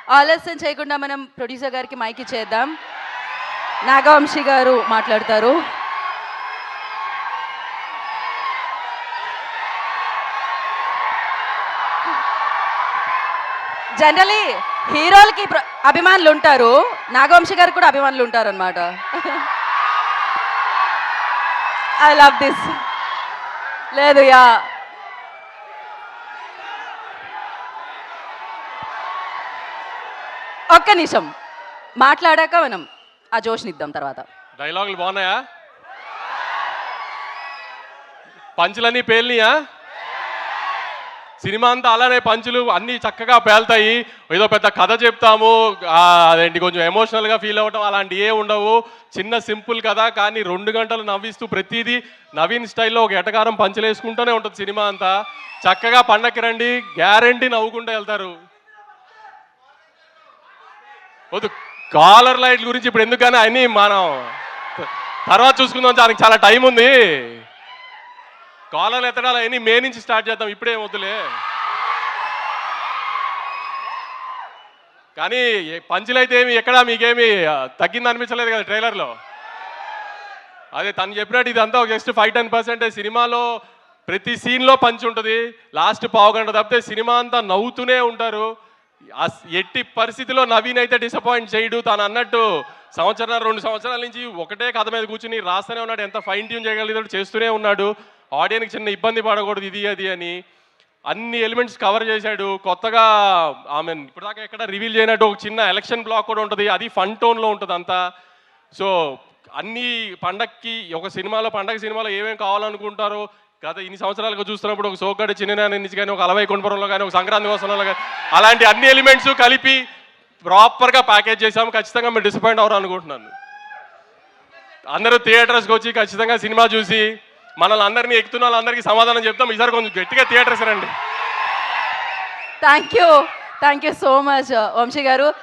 ఆలస్యం చేయకుండా మనం ప్రొడ్యూసర్ గారికి మైక్ ఇచ్చేద్దాం. నాగవంశీ గారు మాట్లాడతారు. జనరలీ హీరోలకి అభిమానులు ఉంటారు, నాగవంశీ గారికి కూడా అభిమానులు ఉంటారు అనమాట. I love this. లేదు యా, ఒక్క నిమిషం మాట్లాడాక మనం ఆ జోష్నిద్దాం. తర్వాత డైలాగులు బాగున్నాయా? పంచులన్నీ పేలినాయా? సినిమా అంతా అలానే పంచులు అన్నీ చక్కగా పేలుతాయి. ఏదో పెద్ద కథ చెప్తాము, అదేంటి కొంచెం ఎమోషనల్గా ఫీల్ అవ్వటం అలాంటి ఏ ఉండవు. చిన్న సింపుల్ కథ, కానీ 2 గంటలు నవ్విస్తూ ప్రతిదీ నవీన్ స్టైల్లో ఒక ఎటకారం పంచులు వేసుకుంటూనే ఉంటుంది సినిమా అంతా. చక్కగా పండక్కి రండి, గ్యారంటీ నవ్వుకుంటూ వెళ్తారు. వద్దు, కాలర్ లైట్ గురించి ఇప్పుడు ఎందుకు, కానీ అన్నీ మనం తర్వాత చూసుకుందాం, దానికి చాలా టైం ఉంది. కాలర్లు ఎత్తడాలు అవన్నీ మే నుంచి స్టార్ట్ చేద్దాం, ఇప్పుడే వద్దులే. కానీ పంచులైతే ఏమి ఎక్కడా మీకేమి తగ్గింది అనిపించలేదు కదా ట్రైలర్లో. అదే తను చెప్పినట్టు ఇదంతా ఒక జస్ట్ 5-10% సినిమాలో ప్రతి సీన్లో పంచి ఉంటుంది. లాస్ట్ పావు గంట తప్పితే సినిమా అంతా నవ్వుతూనే ఉంటారు. ఎట్టి పరిస్థితిలో నవీన్ అయితే డిసప్పాయింట్ చేయడు. తను అన్నట్టు 1-2 సంవత్సరాల నుంచి ఒకటే కథ మీద కూర్చుని రాస్తూనే ఉన్నాడు. ఎంత ఫైన్ ట్యూన్ చేయగలిగాడు చేస్తూనే ఉన్నాడు. ఆడియన్కి చిన్న ఇబ్బంది పడకూడదు ఇది అది అని అన్ని ఎలిమెంట్స్ కవర్ చేశాడు. కొత్తగా ఆమె ఇప్పటిదాకా ఎక్కడ రివీల్ చేయనట్టు ఒక చిన్న ఎలక్షన్ బ్లాక్ కూడా ఉంటుంది, అది ఫన్ టోన్లో ఉంటుంది అంతా. సో అన్ని పండక్కి ఒక సినిమాలో పండగ సినిమాలో ఏమేమి కావాలనుకుంటారో గత ఇన్ని సంవత్సరాలుగా చూస్తున్నప్పుడు ఒక సోగ్గాడి చిన్న నుంచి కానీ ఒక అలవై కొండపురంలో కానీ ఒక సంక్రాంతి కోసంలో కానీ అలాంటి అన్ని ఎలిమెంట్స్ కలిపి ప్రాపర్గా ప్యాకేజ్ చేసాము. ఖచ్చితంగా మీరు డిసప్పాయింట్ అవ్వరు అనుకుంటున్నాను. అందరూ థియేటర్స్కి వచ్చి ఖచ్చితంగా సినిమా చూసి మనల్ని అందరినీ ఎక్కుతున్న వాళ్ళందరికీ సమాధానం చెప్తాం. ఈసారి కొంచెం గట్టిగా థియేటర్స్ రండి. Thank you so much Vamshi గారు.